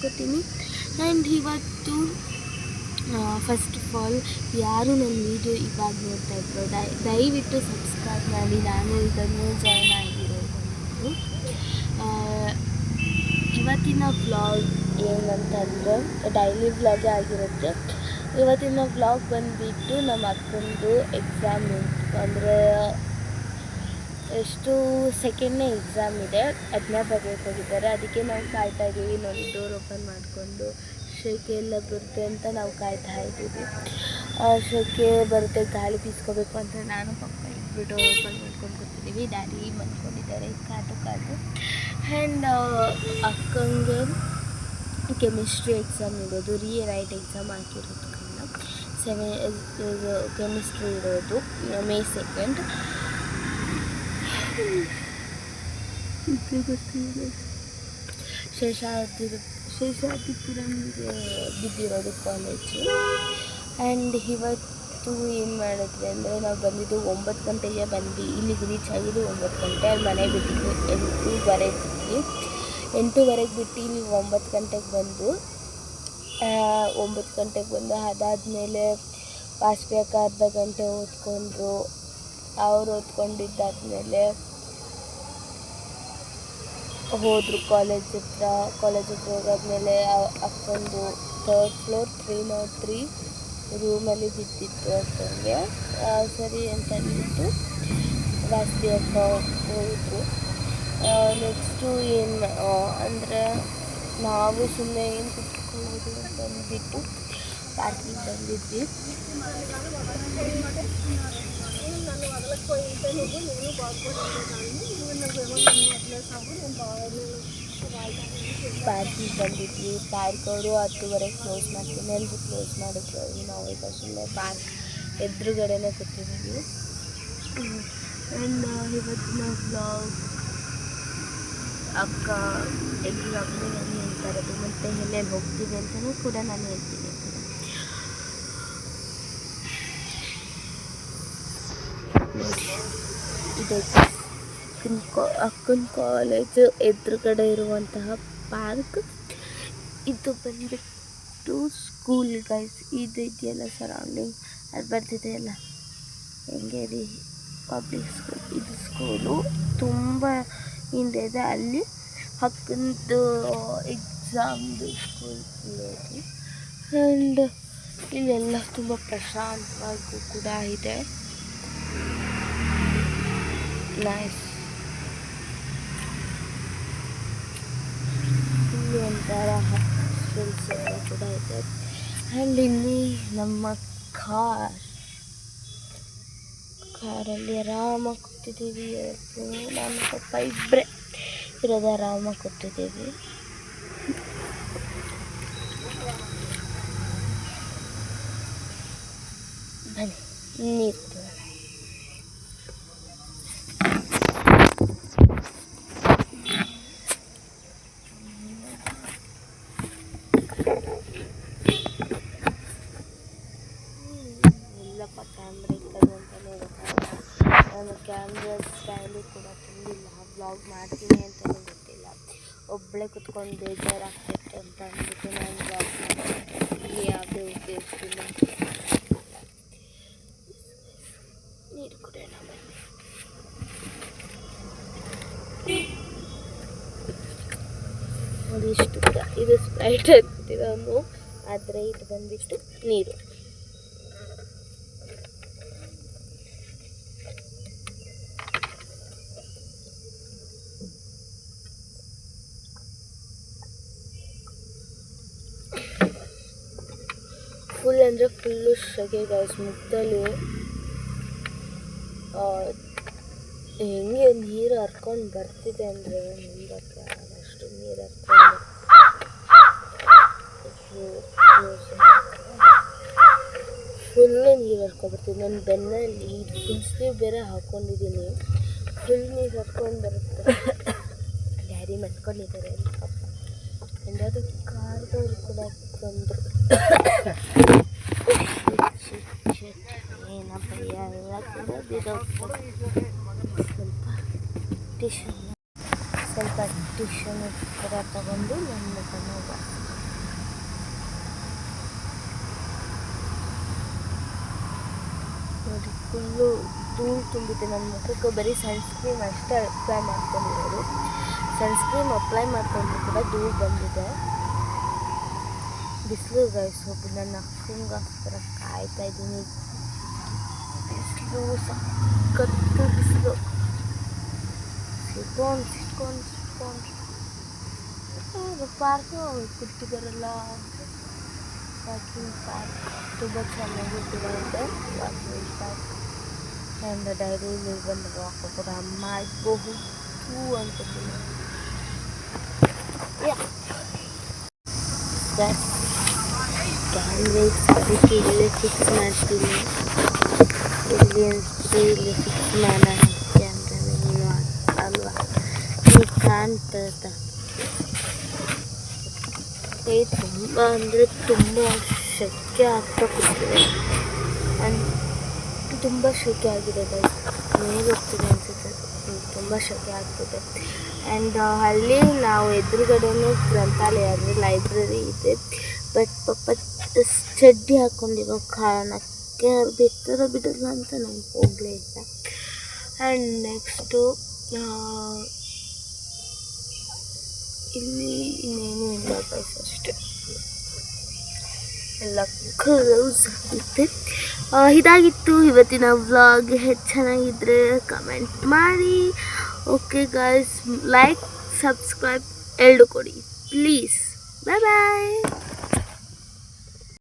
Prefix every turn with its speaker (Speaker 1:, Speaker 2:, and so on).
Speaker 1: ಅನ್ಕೋತೀನಿ. ಆ್ಯಂಡ್ ಇವತ್ತು first of all ಯಾರು ನನ್ನ ವೀಡಿಯೋ ಇವಾಗ ನೋಡ್ತಾ ಇದ್ರು ದಯವಿಟ್ಟು ಸಬ್ಸ್ಕ್ರೈಬ್ ಮಾಡಿ. ನಾನು ಇದನ್ನು ಜಾಯ್ನ್ ಆಗಿರೋದು. ಇವತ್ತಿನ ವ್ಲಾಗ್ ಏನಂತಂದರೆ ಡೈಲಿ ವ್ಲಾಗೇ ಆಗಿರುತ್ತೆ. ಇವತ್ತಿನ ವ್ಲಾಗ್ ಬಂದುಬಿಟ್ಟು ನಮ್ಮ ಅಕ್ಕಂದು ಎಕ್ಸಾಮ್ ಅಂದರೆ ಎಷ್ಟು ಸೆಕೆಂಡ್ನೇ ಎಕ್ಸಾಮ್ ಇದೆ, ಅದನ್ನ ಬರೆಯೋಕೆ ಹೋಗಿದ್ದಾರೆ. ಅದಕ್ಕೆ ನಾವು ಕಾಯ್ತಾ ಇದ್ದೀವಿ. ನೋಡಿ ಡೋರ್ ಓಪನ್ ಮಾಡಿಕೊಂಡು ಶೆಕೆ ಎಲ್ಲ ಬರುತ್ತೆ ಅಂತ ನಾವು ಕಾಯ್ತಾ ಇದ್ದೀವಿ. ಶೆಕೆ ಬರುತ್ತೆ, ಗಾಳಿ ಬೀಸ್ಕೋಬೇಕು ಅಂತ ನಾನು ಪಪ್ಪ ಇಬ್ಬರು ಡೋರ್ ಓಪನ್ ಮಾಡ್ಕೊಂಡು ಕೂತಿದ್ದೀವಿ. ಡ್ಯಾಡಿ ಮಲ್ಕೊಂಡಿದ್ದಾರೆ ಕಾಟು. ಆ್ಯಂಡ್ ಅಕ್ಕಂಗೆ ಕೆಮಿಸ್ಟ್ರಿ ಎಕ್ಸಾಮ್ ಇರೋದು, ರೀರೈಟ್ ಎಕ್ಸಾಮ್ ಹಾಕಿರೋದು ಕೆಮಿಸ್ಟ್ರಿ ಇರೋದು May 2nd. ಶೇಷಾದ್ರಿಪುರಂಗೆ ಬಿದ್ದಿರೋದು ಕಾಲೇಜು. ಆ್ಯಂಡ್ ಇವತ್ತು ಏನು ಮಾಡಿದ್ವಿ ಅಂದರೆ ನಾವು ಬಂದಿದ್ದು 9 ಗಂಟೆಗೆ ಬಂದ್ವಿ. ಇಲ್ಲಿಗೆ ರೀಚ್ ಆಗಿದ್ದು 9 ಗಂಟೆ. ಅಲ್ಲಿ ಮನೆ ಬಿಟ್ಟಿದ್ವಿ 8:30 ಬಿಟ್ಟು ಇಲ್ಲಿ 9 ಗಂಟೆಗೆ ಬಂದು 9 ಗಂಟೆಗೆ ಬಂದು ಅದಾದಮೇಲೆ ವಾಸ್ಪಿಯಕ್ಕ ಅರ್ಧ ಗಂಟೆ ಓದ್ಕೊಂಡ್ರು. ಅವ್ರು ಓದ್ಕೊಂಡಿದ್ದಾದಮೇಲೆ ಹೋದರು ಕಾಲೇಜ್ ಹತ್ರ ಹೋಗಾದ್ಮೇಲೆ ಅಕ್ಕಂದು 3rd floor 303 ರೂಮಲ್ಲಿ ಬಿದ್ದಿತ್ತು ಅಕ್ಕಂಗೆ. ಸರಿ ಅಂತ ಅಂದ್ಬಿಟ್ಟು ವಾಸ್ಪಿ ಅಕ್ಕ ಹೋದರು. ನೆಕ್ಸ್ಟು ಏನು ಅಂದರೆ ನಾವು ಸುಮ್ಮನೆ ಏನು ಕುತ್ಕೊಳ್ಳೋದು ಅಂತ ಅಂದ್ಬಿಟ್ಟು ಪಾರ್ಕಿಂಗ್ ಬಂದಿದ್ವಿ. ಪಾರ್ಕ್ ಅವರು 10:30 ಕ್ಲೋಸ್ ಮಾಡ್ತೀನಿ ಎಲ್ಲರೂ ಕ್ಲೋಸ್ ಮಾಡಿದ್ರು. ನಾವು ಈಗ ಸುಮ್ಮನೆ ಪಾರ್ಕ್ ಎದುರುಗಡೆನೇ ಕೂತಿದ್ದೀವಿ. ಆ್ಯಂಡ್ ಇವತ್ತಿನ ವ್ಲಾಗ್ ಅಕ್ಕ ಎಕ್ಸಾಮ್ಗೆ ನಾನು ಹೇಳ್ತಾ ಇರೋದು, ಮತ್ತು ಎಲ್ಲೆಲ್ಲಿ ಹೋಗ್ತೀವಿ ಅಂತಲೂ ಕೂಡ ನಾನು ಹೇಳ್ತೀನಿ. ನೋಡಿ ಇದು ಅಕ್ಕನ ಕಾಲೇಜು ಎದುರುಗಡೆ ಇರುವಂತಹ ಪಾರ್ಕ್. ಇದು ಬಂದುಬಿಟ್ಟು ಸ್ಕೂಲ್ ಗೈಸ್. ಇದು ಇದೆಯಲ್ಲ ಸರೌಂಡಿಂಗ್ ಅದು ಬರ್ತಿದೆಯಲ್ಲ ಹೆಂಗೇರಿ ಪಬ್ಲಿಕ್ ಸ್ಕೂಲ್. ಇದು ಸ್ಕೂಲು ತುಂಬ ಹಿಂದೆ ಇದೆ. ಅಲ್ಲಿ ಅಕ್ಕಂದು ಎಕ್ಸಾಮ್ದು ಸ್ಕೂಲ್ ಇರೋದು. ಆ್ಯಂಡ್ ಇಲ್ಲೆಲ್ಲ ತುಂಬ ಪ್ರಶಾಂತವಾಗೂ ಕೂಡ ಇದೆ. ನೈಸ್. ಇಲ್ಲಿ ಒಂಥರ ಹಾಸ್ಟೆಲ್ಸ್ ಎಲ್ಲ ಕೂಡ ಇದೆ. ಆ್ಯಂಡ್ ಇಲ್ಲಿ ನಮ್ಮ ಕಾರಲ್ಲಿ ಆರಾಮಾಗಿ ಕೂತಿದ್ದೀವಿ. ನಾನು ಪಪ್ಪ ಇಬ್ಬರೇ ಇರೋದು, ಆರಾಮಾಗಿ ಕೂತಿದ್ದೀವಿ. ಬನ್ನಿ ನೀರು ಎಲ್ಲಪ್ಪ ಕ್ಯಾಮ್ರಾ ಇಕ್ಕದು ಅಂತಲೇ ಗೊತ್ತಾಗಲ್ಲ. ನಾನು ಕ್ಯಾಮ್ರಾ ಸ್ಟೈಲು ಕೂಡ ತಂದಿಲ್ಲ. ವ್ಲಾಗ್ ಮಾಡ್ತೀನಿ ಅಂತಲೂ ಗೊತ್ತಿಲ್ಲ. ಒಬ್ಬಳೇ ಕುತ್ಕೊಂಡು ಬೇಜಾರಾಗ್ತಿತ್ತು ಅಂತ ಅಂದ್ಬಿಟ್ಟು ನಾನು ವ್ಲಾಗ್ ಮಾಡ್ತೀನಿ. ಯಾವುದೇ ಉದ್ದೇಶಿಲ್ಲ. ನೀರು ಕುಡಿಯೋಣ ಬನ್ನಿ. ನೋಡಿ ಇಷ್ಟು ಇದು ಸ್ಪ್ರೈಟ್ ಹಾಕ್ತಿರೋನು, ಆದರೆ ಇದು ಬಂದುಬಿಟ್ಟು ನೀರು. ಫುಲ್ ಅಂದರೆ ಫುಲ್ಲು ಸೆಕೆ ಗೈಸ್. ಮುಖದಲ್ಲಿ ಹೆಂಗೆ ನೀರು ಹರ್ಕೊಂಡು ಬರ್ತಿದೆ ಅಂದರೆ ನಂಬಕ್ಕೆ ಅಷ್ಟು ನೀರು ಹರ್ಕೊಂಡು ಫುಲ್ಲು ನೀರು ಹರ್ಕೊಬರ್ತಿದೆ. ನನ್ನ ಬೆನ್ನಲ್ಲಿ ಫುಲ್ ಸ್ಲೀವ್ ಬೇರೆ ಹಾಕ್ಕೊಂಡಿದ್ದೀನಿ. ಫುಲ್ ನೀರು ಹರ್ಕೊಂಡು ಬರುತ್ತೆ. ಡ್ಯಾಡಿ ಮಲ್ಕೊಂಡಿದ್ದಾರೆ ಅಲ್ಲಿ ಪಾಪ. ಎಲ್ಲಾದರೂ ಕಾರ್ದವ್ರು ಕೂಡ ಬಂದರು. ಏನಪ್ಪ ಎಲ್ಲ ಕೂಡ ಬಿದ್ದೋಗ್ತದೆ. ಸ್ವಲ್ಪ ಟಿಶ್ಯೂ ಕೂಡ ತಗೊಂಡು ನನ್ನ ಮುಖನ ಫುಲ್ಲು ಧೂಳು ತುಂಬಿದೆ ನನ್ನ ಮುಖಕ್ಕೆ. ಬರೀ ಸನ್ಸ್ಕ್ರೀಮ್ ಅಷ್ಟೇ ಅಪ್ಲೈ ಮಾಡ್ಕೊಂಡಿರೋದು. ಸನ್ಸ್ಕ್ರೀಮ್ ಅಪ್ಲೈ ಮಾಡ್ಕೊಂಡ್ರು ಕೂಡ ಧೂಳು ಬಂದಿದೆ. ಬಿಸಿಲು ಗೈಸ್, ಒಬ್ಬ ನನ್ನ ಅಕ್ಕಂಗೋಸ್ಕರ ಕಾಯ್ತಾ ಇದ್ದೀನಿ. ಬಿಸಿಲು ಸಖತ್ತು ಬಿಸಿಲು. ಸಿಟ್ಕೊಂಡು ಪಾರ್ಕ್ ಕೊಟ್ಟಿದ್ದಾರಲ್ಲ, ವಾಕಿಂಗ್ ಪಾರ್ಕ್ ತುಂಬ ಚೆನ್ನಾಗಿರುತ್ತೆ. ವಾಕಿಂಗ್ ಪಾರ್ಕ್ ಆ್ಯಂಡ್ ಡೈಲಿ ಇಲ್ಲಿ ಬಂದು ವಾಕ್ ಕೂಡ ಮಾಡಬಹುದು ಅಂದ್ಕೊತೀನಿ. ಕ್ಯಾಮ್ರೇಸ್ ಅದಕ್ಕೆ ಇಲ್ಲೇ ಫಿಕ್ಸ್ ಮಾಡ್ತೀನಿ. ಇಲ್ಲಿ ಫಿಕ್ಸ್ ಮಾಡೋಣ ಕ್ಯಾಮ್ರಾನ ಅಲ್ವಾ, ನೀವು ಕಾಣ್ತದ. ತುಂಬ ಅಂದರೆ ತುಂಬ ಶೆಕೆ ಆಗ್ತಾ ಕೂತಿದೆ. ತುಂಬ ಶೆಕೆ ಆಗಿದೆ ಗೈಸ್. ಮೇಲೆ ಹೋಗ್ತಿದೆ ಅನಿಸುತ್ತೆ, ತುಂಬ ಶೆಕೆ ಆಗ್ತಿದೆ. ಆ್ಯಂಡ್ ಅಲ್ಲಿ ನಾವು ಎದುರುಗಡೆನೇ ಗ್ರಂಥಾಲಯ ಅಂದರೆ ಲೈಬ್ರರಿ ಇದೆ. ಬಟ್ ಪಾಪ ಚಡ್ಡಿ ಹಾಕ್ಕೊಂಡಿರೋ ಕಾರಣಕ್ಕೆ ಅವ್ರು ಬಿಡ್ತಾರೋ ಬಿಡಲ್ಲ ಅಂತ ನಾನು ಹೋಗಲೇ ಇಲ್ಲ. ಆ್ಯಂಡ್ ನೆಕ್ಸ್ಟು ಇಲ್ಲಿ ಇನ್ನೇನು ಇಲ್ಲ ಗೈಸ್, ಅಷ್ಟೇ ಎಲ್ಲ ಕ್ಲೋಸ್ ಆಗುತ್ತೆ. ಇದಾಗಿತ್ತು ಇವತ್ತಿನ ವ್ಲಾಗ್. ಚೆನ್ನಾಗಿದ್ದರೆ ಕಮೆಂಟ್ ಮಾಡಿ. ಓಕೆ ಗೈಸ್, ಲೈಕ್ ಸಬ್ಸ್ಕ್ರೈಬ್ ಎರಡು ಕೊಡಿ ಪ್ಲೀಸ್. ಬಾಯ್ ಬಾಯ್.